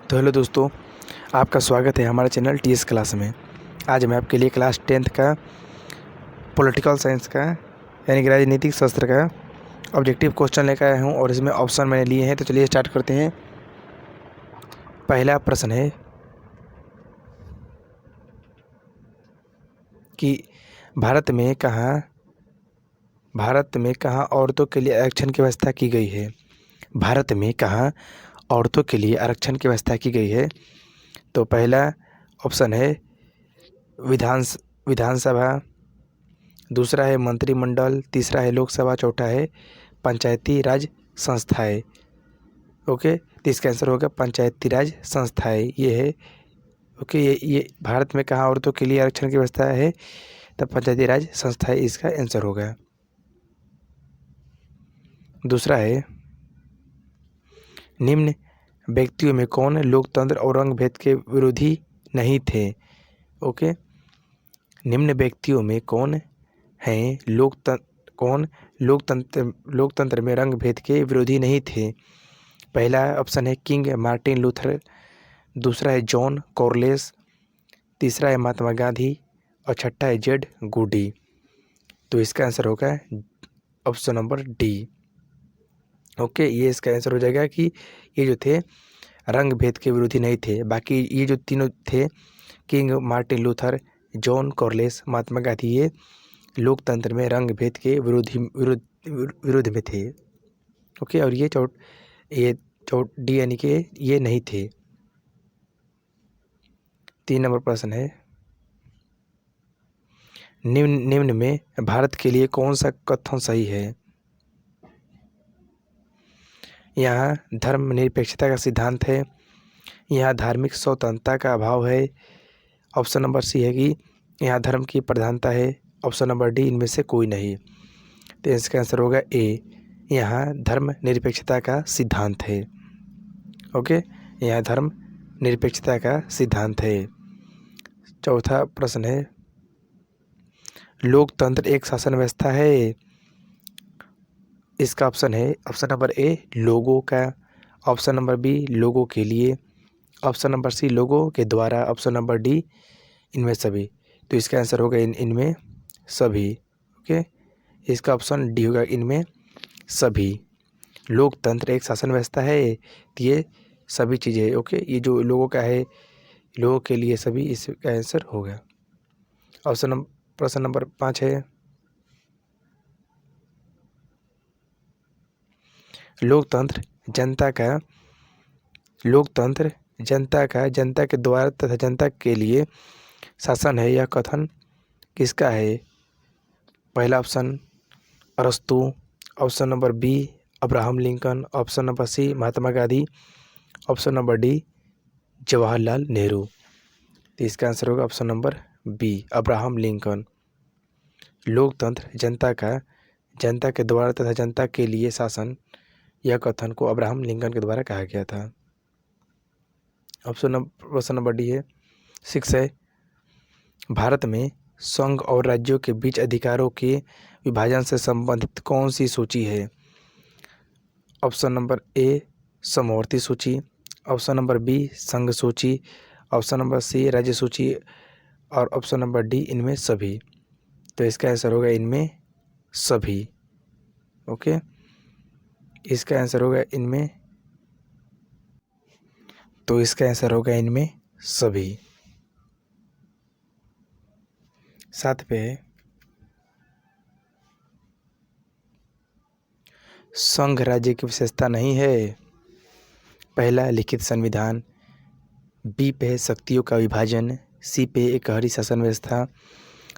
तो हेलो दोस्तों, आपका स्वागत है हमारे चैनल टीएस क्लास में। आज मैं आपके लिए क्लास 10th का पॉलिटिकल साइंस का यानी कि राजनीतिक शास्त्र का ऑब्जेक्टिव क्वेश्चन लेकर आया हूँ और इसमें ऑप्शन मैंने लिए हैं। तो चलिए स्टार्ट करते हैं। पहला प्रश्न है कि भारत में कहाँ औरतों के लिए आरक्षण की व्यवस्था की गई है। भारत में कहाँ औरतों के लिए आरक्षण की व्यवस्था की गई है। तो पहला ऑप्शन है विधानसभा, दूसरा है मंत्रिमंडल, तीसरा है लोकसभा, चौथा है पंचायती राज संस्थाएं। ओके, तो इसका आंसर होगा पंचायती राज संस्थाएं। ये है ओके। ये भारत में कहाँ औरतों के लिए आरक्षण की व्यवस्था है, तब पंचायती राज संस्थाएं इसका आंसर होगा। दूसरा है निम्न व्यक्तियों में कौन लोकतंत्र और रंग भेद के विरोधी नहीं थे। ओके, निम्न व्यक्तियों में कौन हैं लोकतंत्र में रंग भेद के विरोधी नहीं थे। पहला ऑप्शन है किंग मार्टिन लूथर, दूसरा है जॉन कॉर्लेस, तीसरा है महात्मा गांधी और छठा है जेड गुडी। तो इसका आंसर होगा ऑप्शन नंबर डी। ओके, ये इसका आंसर हो जाएगा कि ये जो थे रंग भेद के विरोधी नहीं थे। बाकी ये जो तीनों थे king Martin Luther, John कॉर्लेस, Mahatma Gandhi, ये लोकतंत्र में रंग भेद के विरोध में थे। ओके, और ये डी यानी कि ये नहीं थे। 3 नंबर प्रश्न है निम्न में भारत के लिए कौन सा कथन सही है। यहाँ धर्मनिरपेक्षता का सिद्धांत है, यहाँ धार्मिक स्वतंत्रता का अभाव है, ऑप्शन नंबर सी है कि यहाँ धर्म की प्रधानता है, ऑप्शन नंबर डी इनमें से कोई नहीं। तो इसका आंसर होगा ए, यहाँ धर्म निरपेक्षता का सिद्धांत है। ओके, यहाँ धर्म निरपेक्षता का सिद्धांत है। चौथा प्रश्न है लोकतंत्र एक शासन व्यवस्था है। इसका ऑप्शन है ऑप्शन नंबर ए लोगों का, ऑप्शन नंबर बी लोगों के लिए, ऑप्शन नंबर सी लोगों के द्वारा, ऑप्शन नंबर डी इनमें सभी। तो इसका आंसर होगा इनमें सभी। ओके, इसका ऑप्शन डी होगा इनमें सभी। लोकतंत्र एक शासन व्यवस्था है, तो ये सभी चीज़ें। ओके, ये जो लोगों का है, लोगों के लिए सभी, इसका आंसर होगा ऑप्शन। प्रश्न नंबर 5 है लोकतंत्र जनता के द्वारा तथा जनता के लिए शासन है, यह कथन किसका है। पहला ऑप्शन अरस्तु, option number B Abraham Lincoln, option number C Mahatma Gandhi, option number D Jawaharlal Nehru. तो इसका आंसर होगा option number B Abraham Lincoln. लोकतंत्र जनता के द्वारा तथा जनता के लिए शासन, यह कथन को अब्राहम लिंकन के द्वारा कहा गया था। ऑप्शन नंबर डी है। 6 है भारत में संघ और राज्यों के बीच अधिकारों के विभाजन से संबंधित कौन सी सूची है। ऑप्शन नंबर ए समवर्ती सूची, ऑप्शन नंबर बी संघ सूची, ऑप्शन नंबर सी राज्य सूची और ऑप्शन नंबर डी इनमें सभी। तो इसका आंसर होगा इनमें सभी। ओके, इसका आंसर होगा इनमें, तो इसका आंसर होगा इनमें सभी। 7 पे है संघ राज्य की विशेषता नहीं है। पहला लिखित संविधान, बी पे है शक्तियों का विभाजन, सी पे एकहरी शासन व्यवस्था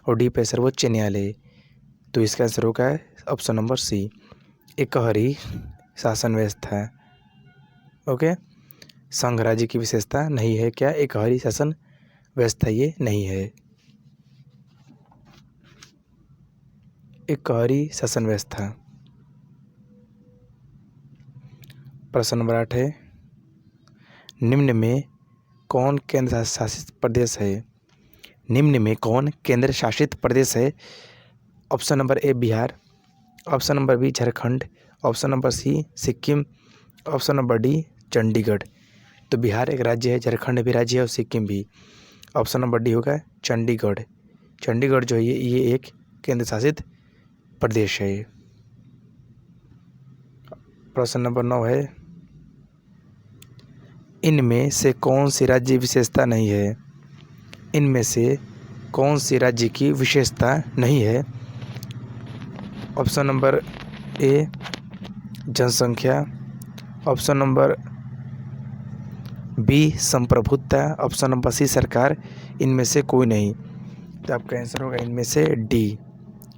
और डी पे सर्वोच्च न्यायालय। तो इसका आंसर होगा ऑप्शन नंबर सी एकहरी शासन व्यवस्था। ओके, संघ राज्य की विशेषता नहीं है क्या, एकहरी शासन व्यवस्था ये नहीं है, एकहरी शासन व्यवस्था। प्रश्न नंबर 8 है निम्न में कौन केंद्र शासित प्रदेश है। निम्न में कौन केंद्र शासित प्रदेश है। Option number A Bihar, option number B Jharkhand, option number C Sikkim, option number D Chandigarh. तो बिहार एक राज्य है, झारखंड भी राज्य है और सिक्किम भी। ऑप्शन नंबर डी होगा चंडीगढ़। चंडीगढ़ जो है ये एक केंद्र शासित प्रदेश है। प्रश्न नंबर 9 है, इनमें से कौन सी राज्य विशेषता नहीं है? इनमें से कौन सी राज्य की विशेषता नहीं है? ऑप्शन नंबर ए जनसंख्या, ऑप्शन नंबर बी संप्रभुता, ऑप्शन नंबर सी सरकार, इनमें से कोई नहीं। तो आपका आंसर होगा इनमें से डी,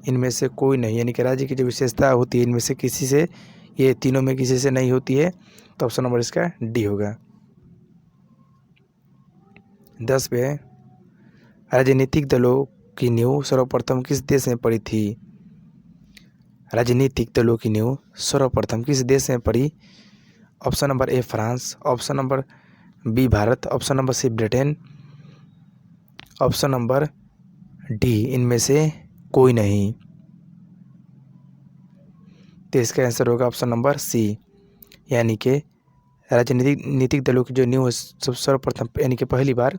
इनमें से कोई नहीं। यानी कि राज्य की जो विशेषता होती है इनमें से किसी से, ये तीनों में किसी से नहीं होती है। तो ऑप्शन नंबर इसका डी होगा। 10 पे है, राजनीतिक दलों की नींव सर्वप्रथम किस देश में पड़ी थी? राजनीतिक दलों की नींव सर्वप्रथम किस देश में पड़ी? Option number A France, option number B Bharat, option number C Britain, option number D इनमें से कोई नहीं। तो इसका आंसर होगा ऑप्शन नंबर सी, यानी कि राजनीतिक दलों की जो नींव सर्वप्रथम यानी कि पहली बार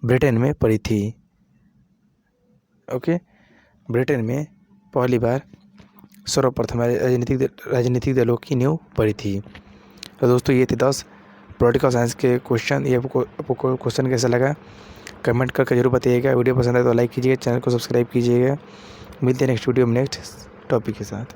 ब्रिटेन में पड़ी थी। ओके, ब्रिटेन में पहली बार सर्वप्रथम राजनीतिक दलों की नींव पड़ी थी। तो दोस्तों ये थे 10 पॉलिटिकल साइंस के क्वेश्चन। ये आपको क्वेश्चन कैसा लगा कमेंट करके जरूर बताइएगा। वीडियो पसंद आए तो लाइक कीजिएगा, चैनल को सब्सक्राइब कीजिएगा। मिलते हैं नेक्स्ट वीडियो में नेक्स्ट टॉपिक के साथ।